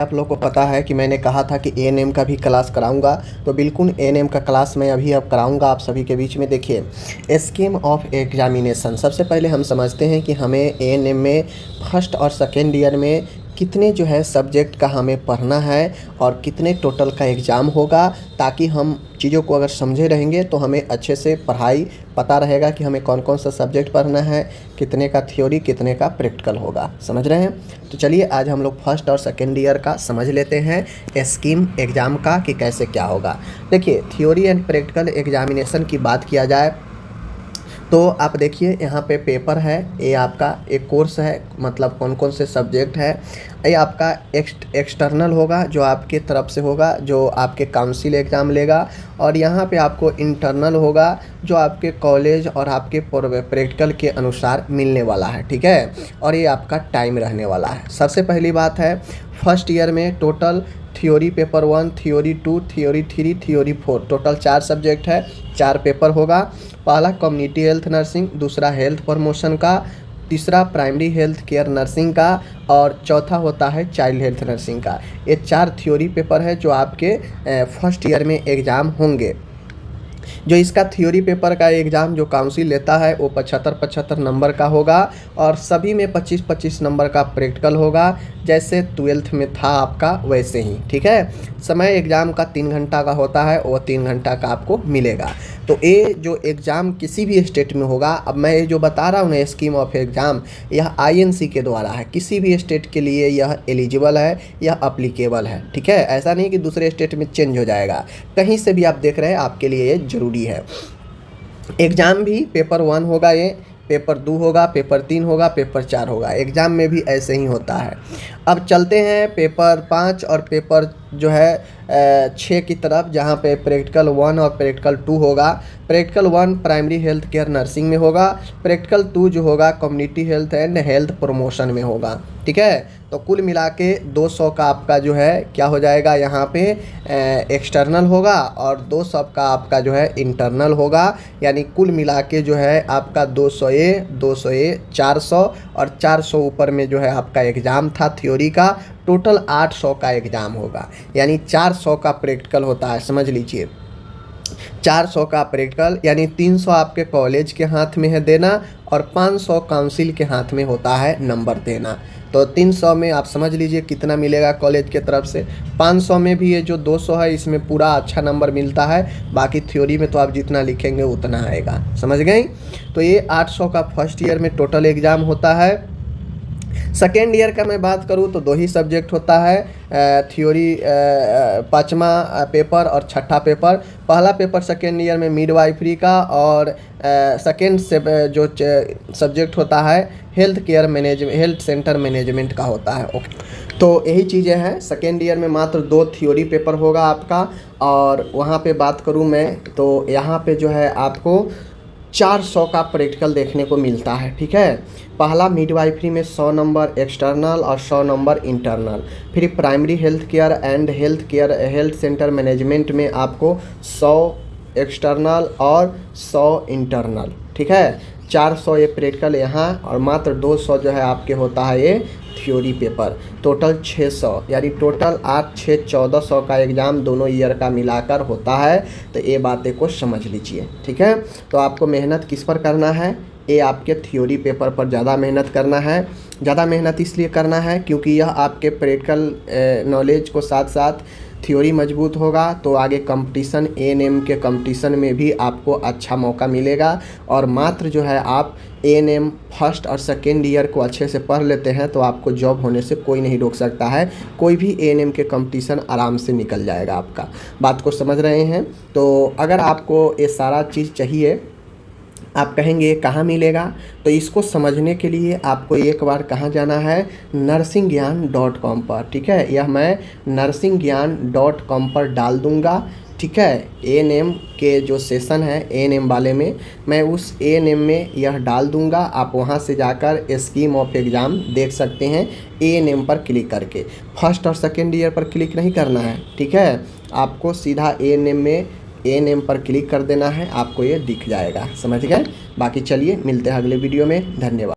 आप लोग को पता है कि मैंने कहा था कि एएनएम का भी क्लास कराऊंगा, तो बिल्कुल एएनएम का क्लास मैं अभी अब कराऊंगा आप सभी के बीच में। देखिए, स्कीम ऑफ एग्जामिनेशन, सबसे पहले हम समझते हैं कि हमें एएनएम में फर्स्ट और सेकेंड ईयर में कितने जो है सब्जेक्ट का हमें पढ़ना है और कितने टोटल का एग्ज़ाम होगा, ताकि हम चीज़ों को अगर समझे रहेंगे तो हमें अच्छे से पढ़ाई पता रहेगा कि हमें कौन कौन सा सब्जेक्ट पढ़ना है, कितने का थ्योरी कितने का प्रैक्टिकल होगा। समझ रहे हैं? तो चलिए आज हम लोग फर्स्ट और सेकेंड ईयर का समझ लेते हैं स्कीम एग्ज़ाम का कि कैसे क्या होगा। देखिए, थ्योरी एंड प्रैक्टिकल एग्जामिनेशन की बात किया जाए तो आप देखिए यहाँ पे पेपर है, ये आपका एक कोर्स है, मतलब कौन कौन से सब्जेक्ट है। ये आपका एक्सटर्नल होगा जो आपके तरफ से होगा, जो आपके काउंसिल एग्ज़ाम लेगा, और यहाँ पे आपको इंटरनल होगा जो आपके कॉलेज और आपके प्रैक्टिकल के अनुसार मिलने वाला है। ठीक है, और ये आपका टाइम रहने वाला है। सबसे पहली बात है, फर्स्ट ईयर में total theory paper 1, theory 2, theory 3, theory 4, total 4 subject है, 4 पेपर होगा। पहला कम्युनिटी हेल्थ नर्सिंग, दूसरा हेल्थ प्रमोशन का, तीसरा प्राइमरी हेल्थ केयर नर्सिंग का, और चौथा होता है चाइल्ड हेल्थ नर्सिंग का। ये 4 थ्योरी पेपर है जो आपके फर्स्ट ईयर में एग्ज़ाम होंगे। जो इसका थ्योरी पेपर का एग्ज़ाम जो काउंसिल लेता है वो 75-75 नंबर का होगा, और सभी में 25-25 नंबर का प्रैक्टिकल होगा, जैसे 12th में था आपका वैसे ही। ठीक है, समय एग्ज़ाम का 3 घंटा का होता है, वो 3 घंटा का आपको मिलेगा। तो ये जो एग्ज़ाम किसी भी स्टेट में होगा, अब मैं ये जो बता रहा हूँ ना स्कीम ऑफ एग्ज़ाम, यह आईएनसी के द्वारा है, किसी भी स्टेट के लिए यह एलिजिबल है, यह अप्लीकेबल है। ठीक है, ऐसा नहीं कि दूसरे स्टेट में चेंज हो जाएगा, कहीं से भी आप देख रहे हैं आपके लिए ये ज़रूरी है। एग्ज़ाम भी पेपर 1 होगा, ये पेपर 2 होगा, पेपर 3 होगा, पेपर 4 होगा। एग्ज़ाम में भी ऐसे ही होता है। अब चलते हैं पेपर 5 और पेपर जो है 6 की तरफ, जहाँ पे प्रैक्टिकल 1 और प्रैक्टिकल 2 होगा। Practical 1 primary health care nursing में होगा, प्रैक्टिकल 2 जो होगा community health and health promotion में होगा। ठीक है, तो कुल मिला के 200 का आपका जो है क्या हो जाएगा, यहाँ पे एक्सटर्नल होगा, और 200 का आपका जो है इंटरनल होगा। यानी कुल मिला के जो है आपका 200 400, और 400 ऊपर में जो है आपका एग्ज़ाम था थ्योरी का, टोटल 800 का एग्ज़ाम होगा। यानी 400 का प्रैक्टिकल होता है, समझ लीजिए। 400 का प्रैक्टिकल, यानी 300 आपके कॉलेज के हाथ में है देना, और 500 काउंसिल के हाथ में होता है नंबर देना। तो 300 में आप समझ लीजिए कितना मिलेगा कॉलेज के तरफ से। 500 में भी ये जो 200 है इसमें पूरा अच्छा नंबर मिलता है, बाकी थ्योरी में तो आप जितना लिखेंगे उतना आएगा। समझ गए? तो ये 800 का फर्स्ट ईयर में टोटल एग्ज़ाम होता है। सेकेंड ईयर का मैं बात करूँ तो 2 ही सब्जेक्ट होता है, थ्योरी 5वां पेपर और 6ठा पेपर। पहला पेपर सेकेंड ईयर में मिडवाइफरी का, और सेकेंड से जो सब्जेक्ट होता है हेल्थ सेंटर मैनेजमेंट का होता है। ओके, तो यही चीज़ें हैं। सेकेंड ईयर में मात्र 2 थ्योरी पेपर होगा आपका, और वहाँ पे बात करूँ मैं तो यहाँ पे जो है आपको 400 का प्रैक्टिकल देखने को मिलता है। ठीक है, पहला मिडवाइफरी में 100 नंबर एक्सटर्नल और 100 नंबर इंटरनल। फिर primary health care and health centre management में आपको 100 एक्सटर्नल और 100 इंटरनल। ठीक है, 400 ये प्रैक्टिकल यहाँ, और मात्र 200 जो है आपके होता है ये थ्योरी पेपर। टोटल 600, यानी टोटल 8 6 1400 का एग्ज़ाम दोनों ईयर का मिलाकर होता है। तो ये बातें को समझ लीजिए। ठीक है, तो आपको मेहनत किस पर करना है, ये आपके थ्योरी पेपर पर ज़्यादा मेहनत करना है। ज़्यादा मेहनत इसलिए करना है क्योंकि यह आपके प्रैक्टिकल नॉलेज को साथ साथ थ्योरी मजबूत होगा, तो आगे कंपटीशन एएनएम के कंपटीशन में भी आपको अच्छा मौका मिलेगा। और मात्र जो है आप एएनएम फर्स्ट और सेकेंड ईयर को अच्छे से पढ़ लेते हैं तो आपको जॉब होने से कोई नहीं रोक सकता है। कोई भी एएनएम के कंपटीशन आराम से निकल जाएगा आपका। बात को समझ रहे हैं? तो अगर आपको ये सारा चीज़ चाहिए, आप कहेंगे कहाँ मिलेगा, तो इसको समझने के लिए आपको एक बार कहाँ जाना है, nursingyan.com पर। ठीक है, यह मैं nursingyan.com पर डाल दूँगा। ठीक है, एएनएम के जो सेशन है एएनएम वाले में, मैं उस एएनएम में यह डाल दूंगा। आप वहां से जाकर स्कीम ऑफ एग्ज़ाम देख सकते हैं एएनएम पर क्लिक करके। फर्स्ट और सेकेंड ईयर पर क्लिक नहीं करना है। ठीक है, आपको सीधा एएनएम पर क्लिक कर देना है, आपको ये दिख जाएगा। समझ गए? बाकी चलिए मिलते हैं अगले वीडियो में। धन्यवाद।